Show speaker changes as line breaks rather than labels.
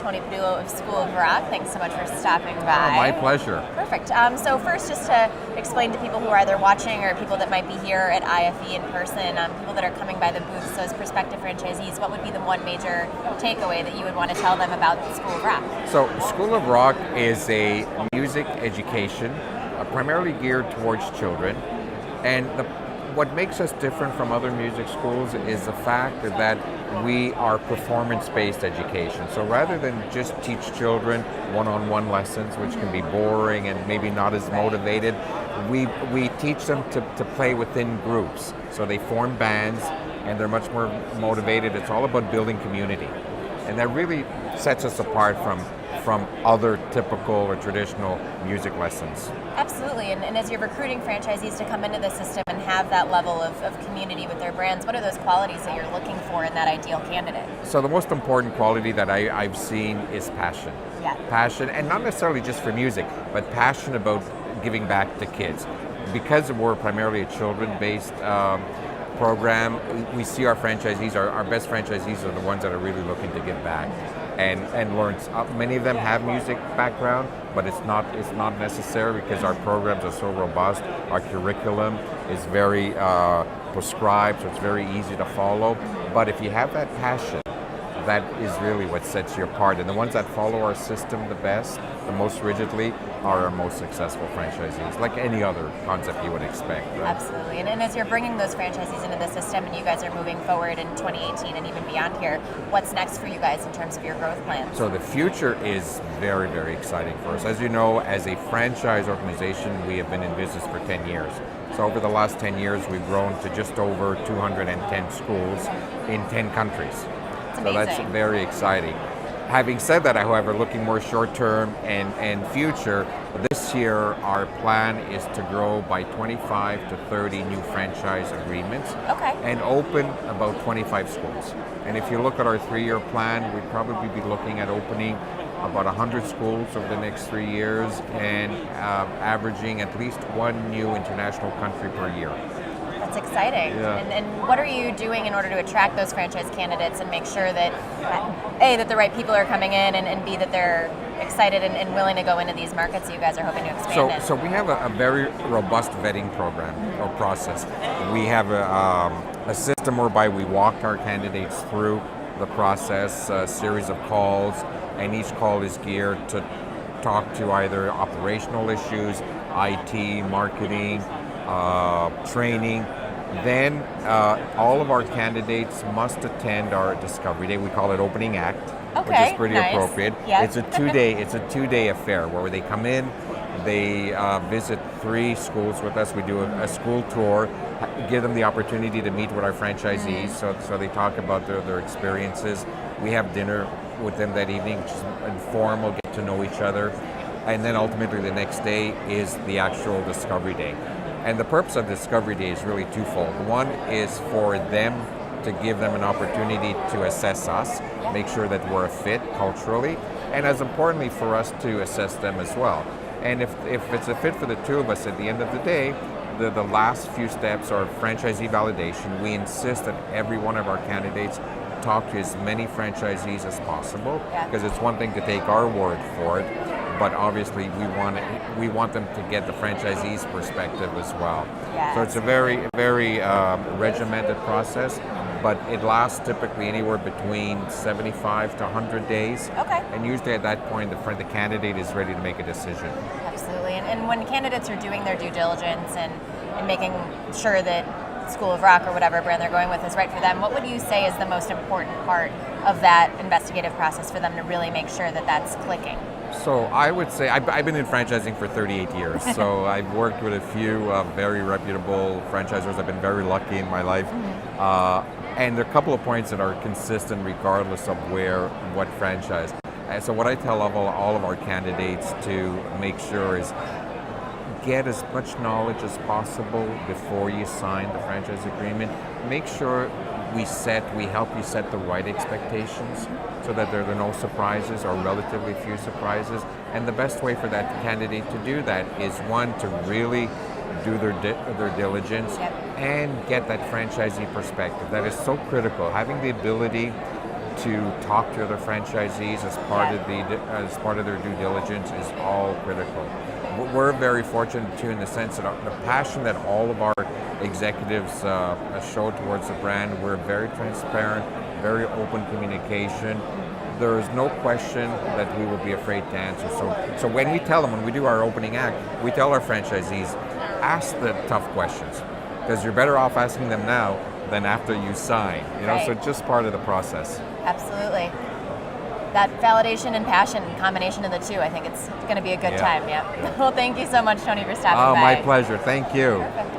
Tony Padulo of School of Rock. Thanks so much for stopping by.
Oh, my pleasure.
Perfect. So first, just to explain to people who are either watching or people that might be here at IFE in person, people that are coming by the booth, so as prospective franchisees, what would be the one major takeaway that you would want to tell them about the School of Rock?
So School of Rock is a music education primarily geared towards children. And what makes us different from other music schools is the fact that we are performance-based education. So rather than just teach children one-on-one lessons, which can be boring and maybe not as motivated, we teach them to play within groups. So they form bands and they're much more motivated. It's all about building community. And that really sets us apart from other typical or traditional music lessons.
Absolutely, and as you're recruiting franchisees to come into the system and have that level of community with their brands, what are those qualities that you're looking for in that ideal candidate?
So the most important quality that I've seen is passion.
Yeah.
Passion, and not necessarily just for music, but passion about giving back to kids. Because we're primarily a children-based program, we see our franchisees, our best franchisees are the ones that are really looking to give back and learn. Many of them have music background, but it's not necessary because our programs are so robust. Our curriculum is very prescribed, so it's very easy to follow. But if you have that passion, that is really what sets you apart. And the ones that follow our system the best, the most rigidly, are our most successful franchisees, like any other concept you would expect. Right?
Absolutely. And as you're bringing those franchisees into the system and you guys are moving forward in 2018 and even beyond here, what's next for you guys in terms of your growth plans?
So the future is very, very exciting for us. As you know, as a franchise organization, we have been in business for 10 years. So over the last 10 years, we've grown to just over 210 schools in 10 countries. So that's very exciting. Having said that, however, looking more short-term and future, this year our plan is to grow by 25 to 30 new franchise agreements and open about 25 schools. And if you look at our 3-year plan, we'd probably be looking at opening about 100 schools over the next 3 years and averaging at least one new international country per year.
That's exciting.
Yeah.
And what are you doing in order to attract those franchise candidates and make sure that, A, that the right people are coming in, and B, that they're excited and willing to go into these markets that you guys are hoping to expand in?
So we have a very robust vetting program or process. We have a system whereby we walk our candidates through the process, a series of calls, and each call is geared to talk to either operational issues, IT, marketing, training. Then all of our candidates must attend our Discovery Day. We call it Opening Act, which is pretty appropriate.
Yep.
It's a two-day affair where they come in, they visit 3 schools with us. We do a school tour, give them the opportunity to meet with our franchisees, so they talk about their experiences. We have dinner with them that evening, which is informal, get to know each other. And then ultimately the next day is the actual Discovery Day. And the purpose of Discovery Day is really twofold. One is for them to give them an opportunity to assess us, make sure that we're a fit culturally, and as importantly for us to assess them as well. And if it's a fit for the two of us at the end of the day, the last few steps are franchisee validation. We insist that every one of our candidates talk to as many franchisees as possible, because it's one thing to take our word for it, but obviously we want them to get the franchisee's perspective as well.
Yes.
So it's a very, very regimented process, but it lasts typically anywhere between 75 to 100 days. And usually at that point, the candidate is ready to make a decision.
Absolutely. And when candidates are doing their due diligence and making sure that School of Rock or whatever brand they're going with is right for them, what would you say is the most important part of that investigative process for them to really make sure that that's clicking?
So I would say, I've been in franchising for 38 years, so I've worked with a few very reputable franchisors. I've been very lucky in my life. And there are a couple of points that are consistent regardless of what franchise. And so what I tell all of our candidates to make sure is get as much knowledge as possible before you sign the franchise agreement. Make sure we help you set the right expectations so that there are no surprises or relatively few surprises. And the best way for that candidate to do that is, one, to really do their diligence and get that franchisee perspective. That is so critical. Having the ability to talk to other franchisees as part of their due diligence is all critical. We're very fortunate too in the sense that the passion that all of our executives show towards the brand, we're very transparent, very open communication. There is no question that we will be afraid to answer. So when we tell them, when we do our opening act, we tell our franchisees, ask the tough questions, because you're better off asking them now than after you sign. So it's just part of the process.
Absolutely. That validation and passion, combination of the two, I think it's going to be a good time. Yeah. Well, thank you so much, Tony, for stopping by.
Oh, my pleasure. Thank you.
Perfect.